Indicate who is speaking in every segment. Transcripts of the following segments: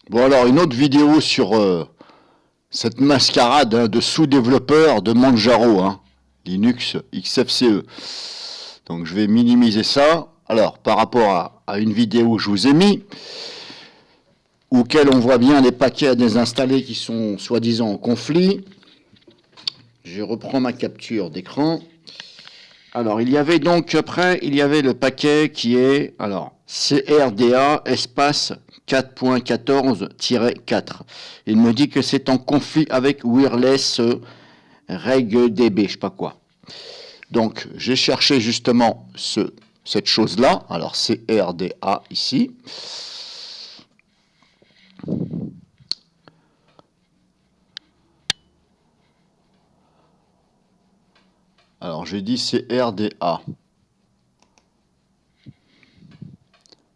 Speaker 1: Bon alors, une autre vidéo sur cette mascarade de sous-développeurs de Manjaro, Linux XFCE. Donc je vais minimiser ça. Alors, par rapport à une vidéo que je vous ai mis, auquel on voit bien les paquets à désinstaller qui sont soi-disant en conflit. Je reprends ma capture d'écran. Alors, il y avait donc, après, il y avait le paquet qui est, alors, CRDA espace 4.14-4. Il me dit que c'est en conflit avec Wireless RegDB, je sais pas quoi. Donc, j'ai cherché justement cette chose-là. Alors, CRDA ici. Alors, j'ai dit CRDA.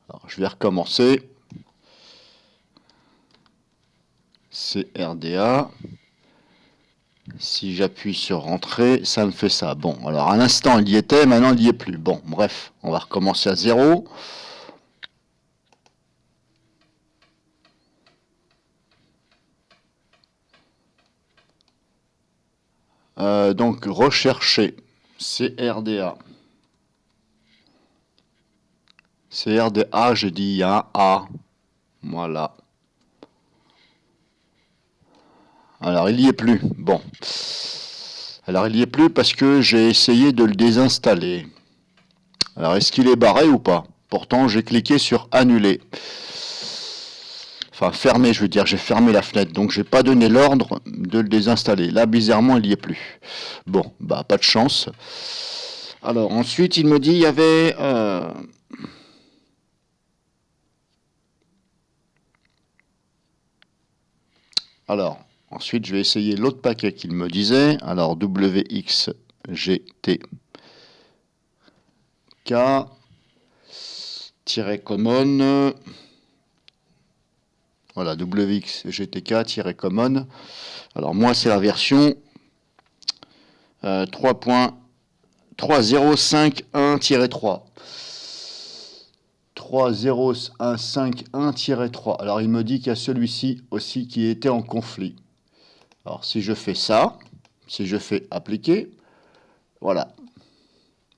Speaker 1: Alors, je vais recommencer. CRDA. Si j'appuie sur Rentrer, ça me fait ça. Bon, alors à l'instant, il y était, maintenant, il n'y est plus. Bon, bref, on va recommencer à 0. Donc, rechercher CRDA. CRDA, j'ai dit, il y a un A. Voilà. Alors, il n'y est plus. Bon. Alors, il n'y est plus parce que j'ai essayé de le désinstaller. Alors, est-ce qu'il est barré ou pas? Pourtant, j'ai cliqué sur Annuler. Enfin, fermer, je veux dire, j'ai fermé la fenêtre, donc j'ai pas donné l'ordre de le désinstaller. Là, bizarrement, il n'y est plus. Bon, bah, pas de chance. Alors, ensuite, il me dit, il y avait... Alors, ensuite, je vais essayer l'autre paquet qu'il me disait. Alors, WXGT K-common. Voilà, WXGTK-common. Alors, moi, c'est la version 3.3051-3. 30151-3. Alors, il me dit qu'il y a celui-ci aussi qui était en conflit. Alors, si je fais ça, si je fais appliquer, voilà.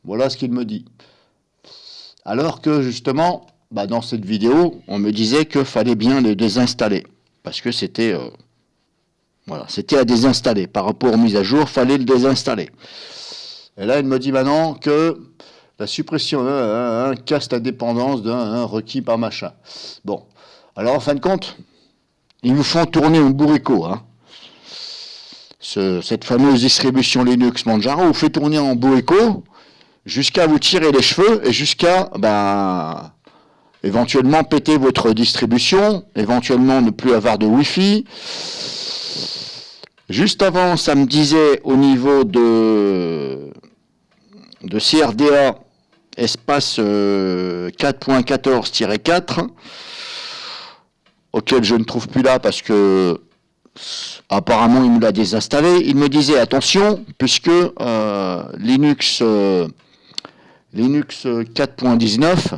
Speaker 1: Voilà ce qu'il me dit. Alors que, justement, dans cette vidéo, on me disait qu'il fallait bien le désinstaller. Parce que c'était... voilà, c'était à désinstaller. Par rapport aux mises à jour, il fallait le désinstaller. Et là, il me dit maintenant que la suppression casse la dépendance d'un requis par machin. Bon, alors en fin de compte, ils nous font tourner un bourricot. Cette fameuse distribution Linux Manjaro vous fait tourner en bourricot jusqu'à vous tirer les cheveux et jusqu'à éventuellement péter votre distribution, éventuellement ne plus avoir de Wi-Fi. Juste avant, ça me disait au niveau de CRDA espace 4.14-4, auquel je ne trouve plus là parce que apparemment il me l'a désinstallé. Il me disait attention, puisque Linux 4.19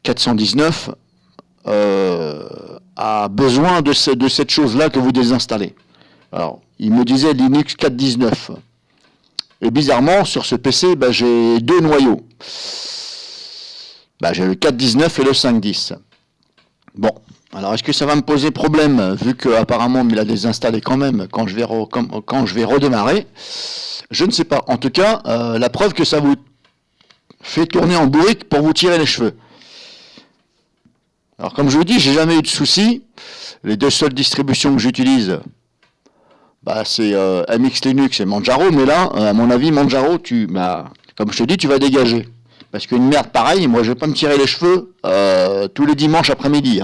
Speaker 1: 419 a besoin de cette chose-là que vous désinstallez. Alors, il me disait Linux 4.19. Et bizarrement, sur ce PC, j'ai deux noyaux. J'ai le 4.19 et le 5.10. Bon, alors est-ce que ça va me poser problème, vu qu'apparemment il a désinstallé quand même quand je vais redémarrer? Je ne sais pas. En tout cas, la preuve que ça vous fait tourner en bourrique pour vous tirer les cheveux. Alors comme je vous dis, j'ai jamais eu de soucis. Les deux seules distributions que j'utilise, c'est MX Linux et Manjaro, mais là, à mon avis, Manjaro, comme je te dis, tu vas dégager. Parce qu'une merde pareille, moi je vais pas me tirer les cheveux tous les dimanches après-midi.